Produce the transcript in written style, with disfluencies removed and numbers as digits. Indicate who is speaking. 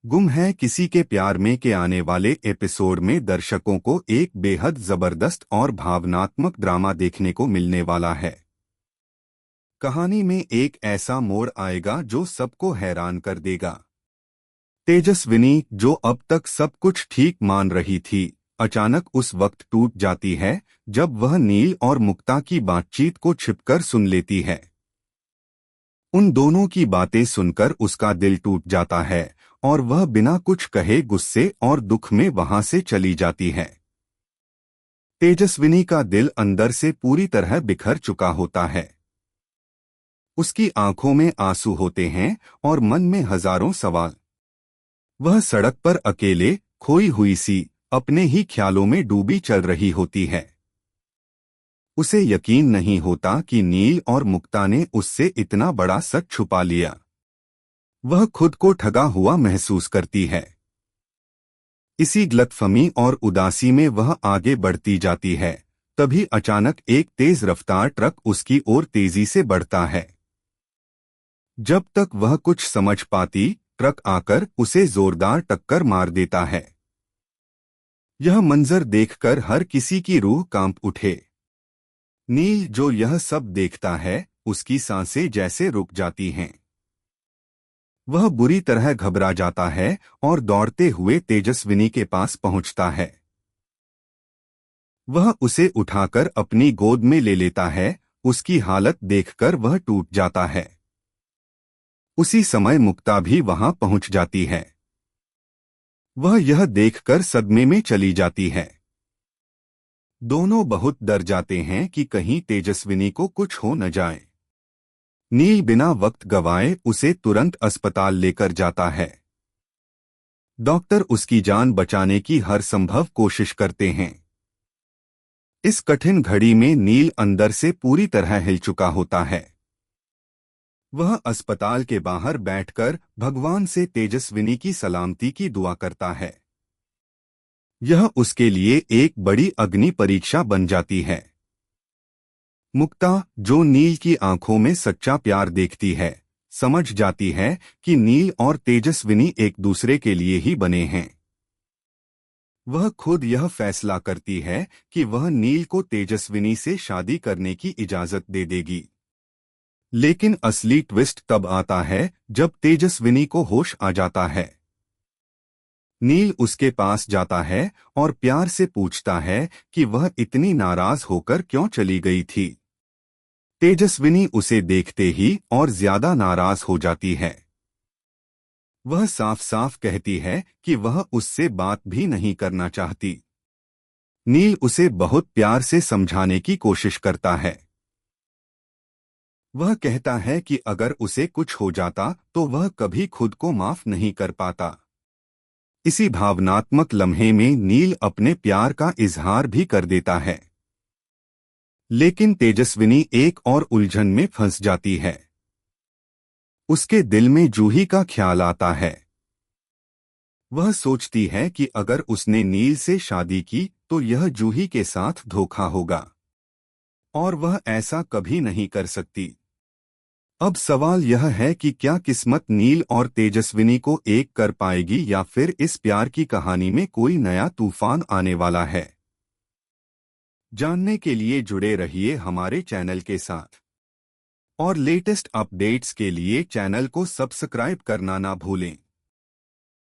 Speaker 1: गुम है किसी के प्यार में के आने वाले एपिसोड में दर्शकों को एक बेहद जबरदस्त और भावनात्मक ड्रामा देखने को मिलने वाला है। कहानी में एक ऐसा मोड़ आएगा जो सबको हैरान कर देगा। तेजस्विनी, जो अब तक सब कुछ ठीक मान रही थी, अचानक उस वक्त टूट जाती है जब वह नील और मुक्ता की बातचीत को छिपकर सुन लेती है। उन दोनों की बातें सुनकर उसका दिल टूट जाता है और वह बिना कुछ कहे गुस्से और दुख में वहां से चली जाती है। तेजस्विनी का दिल अंदर से पूरी तरह बिखर चुका होता है। उसकी आंखों में आंसू होते हैं और मन में हजारों सवाल। वह सड़क पर अकेले, खोई हुई सी, अपने ही ख्यालों में डूबी चल रही होती है। उसे यकीन नहीं होता कि नील और मुक्ता ने उससे इतना बड़ा सच छुपा लिया। वह खुद को ठगा हुआ महसूस करती है। इसी गलतफहमी और उदासी में वह आगे बढ़ती जाती है। तभी अचानक एक तेज रफ्तार ट्रक उसकी ओर तेजी से बढ़ता है। जब तक वह कुछ समझ पाती, ट्रक आकर उसे जोरदार टक्कर मार देता है। यह मंजर देखकर हर किसी की रूह कांप उठे। नील, जो यह सब देखता है, उसकी सांसें जैसे रुक जाती हैं। वह बुरी तरह घबरा जाता है और दौड़ते हुए तेजस्विनी के पास पहुंचता है। वह उसे उठाकर अपनी गोद में ले लेता है। उसकी हालत देखकर वह टूट जाता है। उसी समय मुक्ता भी वहां पहुंच जाती है। वह यह देखकर सदमे में चली जाती है। दोनों बहुत डर जाते हैं कि कहीं तेजस्विनी को कुछ हो न जाए। नील बिना वक्त गवाए उसे तुरंत अस्पताल लेकर जाता है। डॉक्टर उसकी जान बचाने की हर संभव कोशिश करते हैं। इस कठिन घड़ी में नील अंदर से पूरी तरह हिल चुका होता है। वह अस्पताल के बाहर बैठकर भगवान से तेजस्विनी की सलामती की दुआ करता है। यह उसके लिए एक बड़ी अग्नि परीक्षा बन जाती है। मुक्ता, जो नील की आंखों में सच्चा प्यार देखती है, समझ जाती है कि नील और तेजस्विनी एक दूसरे के लिए ही बने हैं। वह खुद यह फैसला करती है कि वह नील को तेजस्विनी से शादी करने की इजाजत दे देगी। लेकिन असली ट्विस्ट तब आता है जब तेजस्विनी को होश आ जाता है। नील उसके पास जाता है और प्यार से पूछता है कि वह इतनी नाराज होकर क्यों चली गई थी। तेजस्विनी उसे देखते ही और ज्यादा नाराज हो जाती है। वह साफ साफ कहती है कि वह उससे बात भी नहीं करना चाहती। नील उसे बहुत प्यार से समझाने की कोशिश करता है। वह कहता है कि अगर उसे कुछ हो जाता तो वह कभी खुद को माफ नहीं कर पाता। इसी भावनात्मक लम्हे में नील अपने प्यार का इजहार भी कर देता है। लेकिन तेजस्विनी एक और उलझन में फंस जाती है। उसके दिल में जूही का ख्याल आता है। वह सोचती है कि अगर उसने नील से शादी की तो यह जूही के साथ धोखा होगा और वह ऐसा कभी नहीं कर सकती। अब सवाल यह है कि क्या किस्मत नील और तेजस्विनी को एक कर पाएगी या फिर इस प्यार की कहानी में कोई नया तूफान आने वाला है। जानने के लिए जुड़े रहिए हमारे चैनल के साथ और लेटेस्ट अपडेट्स के लिए चैनल को सब्सक्राइब करना ना भूलें।